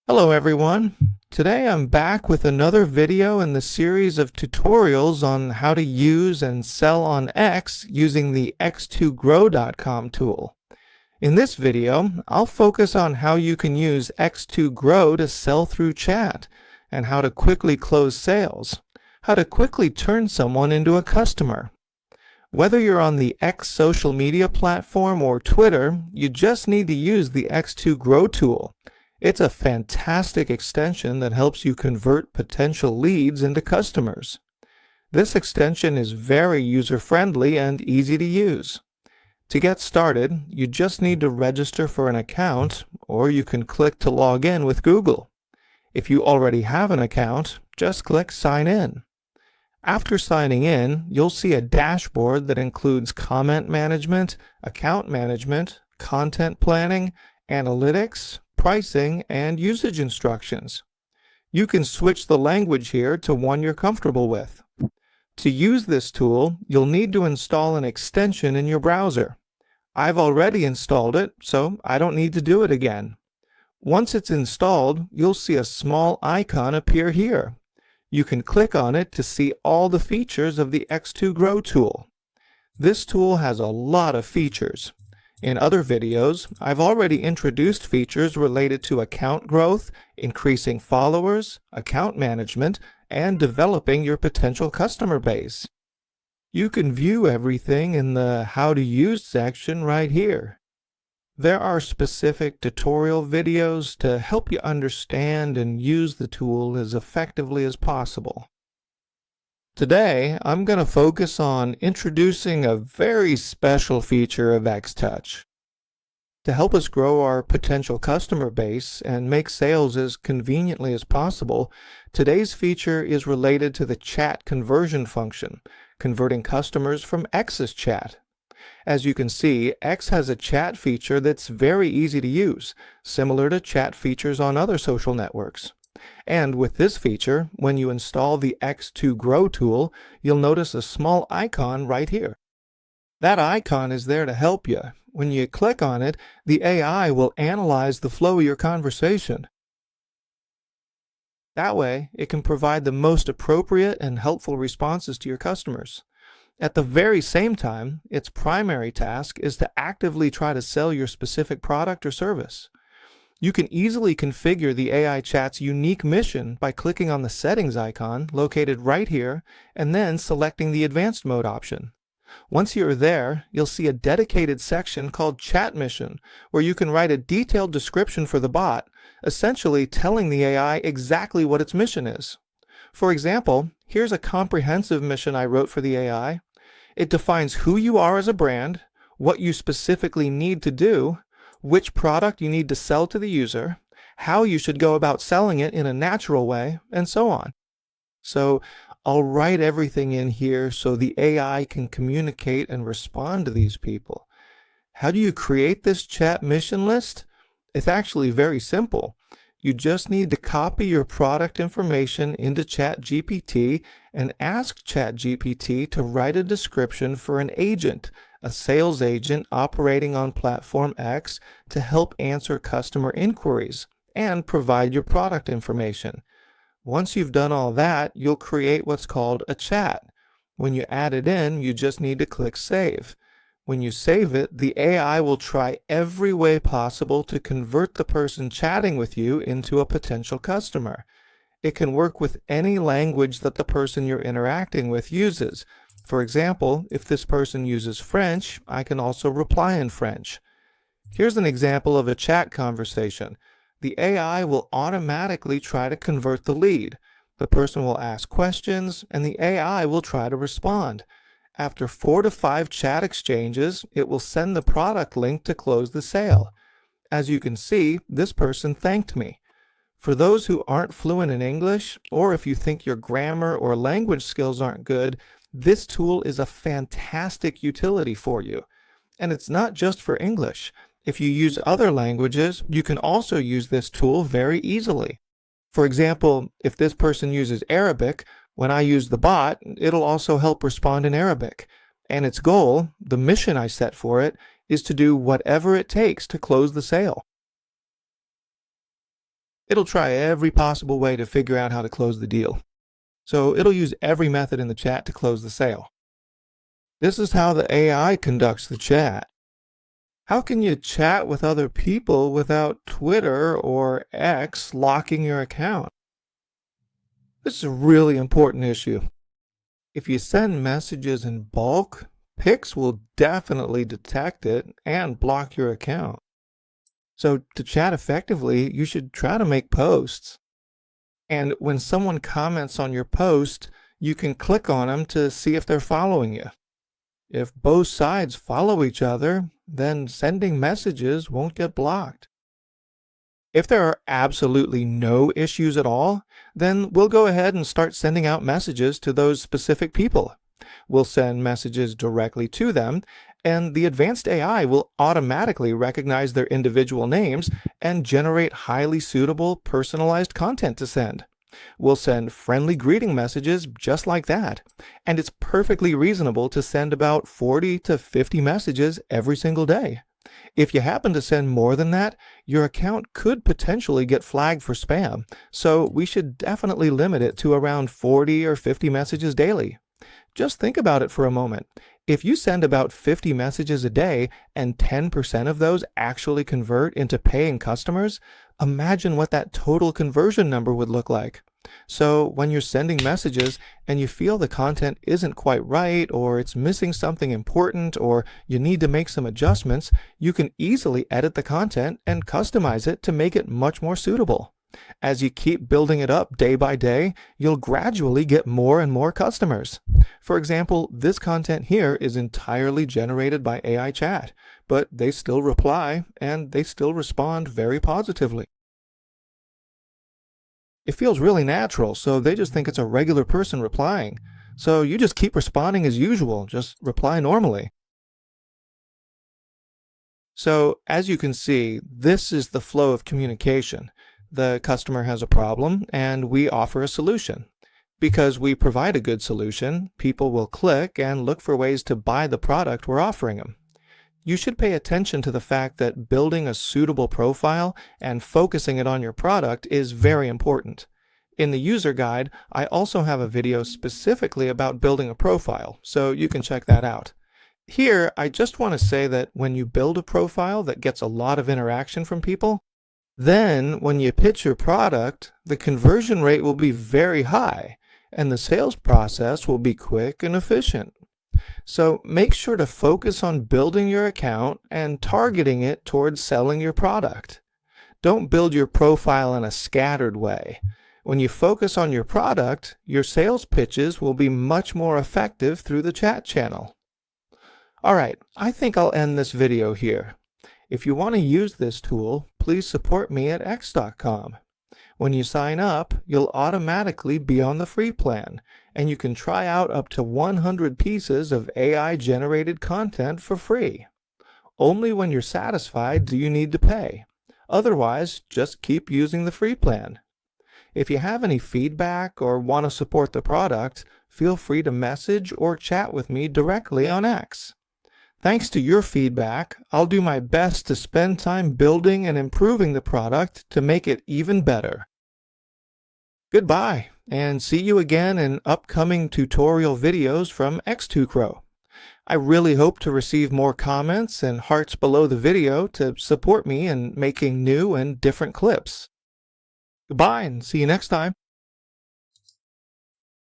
Hello everyone. Today I'm back with another video in the series of tutorials on how to use and sell on X using the x2grow.com tool. In this video, I'll focus on how you can use X2Grow to sell through chat and how to quickly close sales, how to quickly turn someone into a customer. Whether you're on the X social media platform or Twitter, you just need to use the X2Grow tool. It's a fantastic extension that helps you convert potential leads into customers. This extension is very user-friendly and easy to use. To get started, you just need to register for an account, or you can click to log in with Google. If you already have an account, just click Sign In. After signing in, you'll see a dashboard that includes comment management, account management, content planning, analytics, pricing, and usage instructions. You can switch the language here to one you're comfortable with. To use this tool, you'll need to install an extension in your browser. I've already installed it, so I don't need to do it again. Once it's installed, you'll see a small icon appear here. You can click on it to see all the features of the X2Grow tool. This tool has a lot of features. In other videos, I've already introduced features related to account growth, increasing followers, account management, and developing your potential customer base. You can view everything in the How to Use section right here. There are specific tutorial videos to help you understand and use the tool as effectively as possible. Today, I'm going to focus on introducing a very special feature of XTouch. To help us grow our potential customer base and make sales as conveniently as possible, today's feature is related to the chat conversion function, converting customers from X's chat. As you can see, X has a chat feature that's very easy to use, similar to chat features on other social networks. And with this feature, when you install the X2Grow tool, you'll notice a small icon right here. That icon is there to help you. When you click on it, the AI will analyze the flow of your conversation. That way, it can provide the most appropriate and helpful responses to your customers. At the very same time, its primary task is to actively try to sell your specific product or service. You can easily configure the AI chat's unique mission by clicking on the settings icon located right here and then selecting the advanced mode option. Once you're there, you'll see a dedicated section called Chat Mission, where you can write a detailed description for the bot, essentially telling the AI exactly what its mission is. For example, here's a comprehensive mission I wrote for the AI. It defines who you are as a brand, what you specifically need to do, which product you need to sell to the user, how you should go about selling it in a natural way, and so on. So I'll write everything in here so the AI can communicate and respond to these people. How do you create this chat mission list? It's actually very simple. You just need to copy your product information into ChatGPT and ask ChatGPT to write a description for an agent, a sales agent operating on Platform X, to help answer customer inquiries and provide your product information. Once you've done all that, you'll create what's called a chat. When you add it in, you just need to click Save. When you save it, the AI will try every way possible to convert the person chatting with you into a potential customer. It can work with any language that the person you're interacting with uses. For example, if this person uses French, I can also reply in French. Here's an example of a chat conversation. The AI will automatically try to convert the lead. The person will ask questions, and the AI will try to respond. After 4 to 5 chat exchanges, it will send the product link to close the sale. As you can see, this person thanked me. For those who aren't fluent in English, or if you think your grammar or language skills aren't good, this tool is a fantastic utility for you. And it's not just for English. If you use other languages, you can also use this tool very easily. For example, if this person uses Arabic, when I use the bot, it'll also help respond in Arabic. And its goal, the mission I set for it, is to do whatever it takes to close the sale. It'll try every possible way to figure out how to close the deal. So it'll use every method in the chat to close the sale. This is how the AI conducts the chat. How can you chat with other people without Twitter or X locking your account? This is a really important issue. If you send messages in bulk, Pix will definitely detect it and block your account. So to chat effectively, you should try to make posts. And when someone comments on your post, you can click on them to see if they're following you. If both sides follow each other, then sending messages won't get blocked. If there are absolutely no issues at all, then we'll go ahead and start sending out messages to those specific people. We'll send messages directly to them, and the advanced AI will automatically recognize their individual names and generate highly suitable, personalized content to send. We'll send friendly greeting messages just like that, and it's perfectly reasonable to send about 40 to 50 messages every single day. If you happen to send more than that, your account could potentially get flagged for spam, so we should definitely limit it to around 40 or 50 messages daily. Just think about it for a moment. If you send about 50 messages a day and 10% of those actually convert into paying customers, imagine what that total conversion number would look like. So when you're sending messages and you feel the content isn't quite right, or it's missing something important, or you need to make some adjustments, you can easily edit the content and customize it to make it much more suitable. As you keep building it up day by day, you'll gradually get more and more customers. For example, this content here is entirely generated by AI chat, but they still reply and they still respond very positively. It feels really natural, so they just think it's a regular person replying. So you just keep responding as usual, just reply normally. So as you can see, this is the flow of communication. The customer has a problem and we offer a solution. Because we provide a good solution, people will click and look for ways to buy the product we're offering them. You should pay attention to the fact that building a suitable profile and focusing it on your product is very important. In the user guide, I also have a video specifically about building a profile, so you can check that out. Here, I just want to say that when you build a profile that gets a lot of interaction from people, then when you pitch your product, the conversion rate will be very high, and the sales process will be quick and efficient. So make sure to focus on building your account and targeting it towards selling your product. Don't build your profile in a scattered way. When you focus on your product, your sales pitches will be much more effective through the chat channel. Alright, I think I'll end this video here. If you want to use this tool, please support me at X.com. When you sign up, you'll automatically be on the free plan, and you can try out up to 100 pieces of AI-generated content for free. Only when you're satisfied do you need to pay. Otherwise, just keep using the free plan. If you have any feedback or want to support the product, feel free to message or chat with me directly on X. Thanks to your feedback, I'll do my best to spend time building and improving the product to make it even better. Goodbye, and see you again in upcoming tutorial videos from X2Crow. I really hope to receive more comments and hearts below the video to support me in making new and different clips. Goodbye, and see you next time.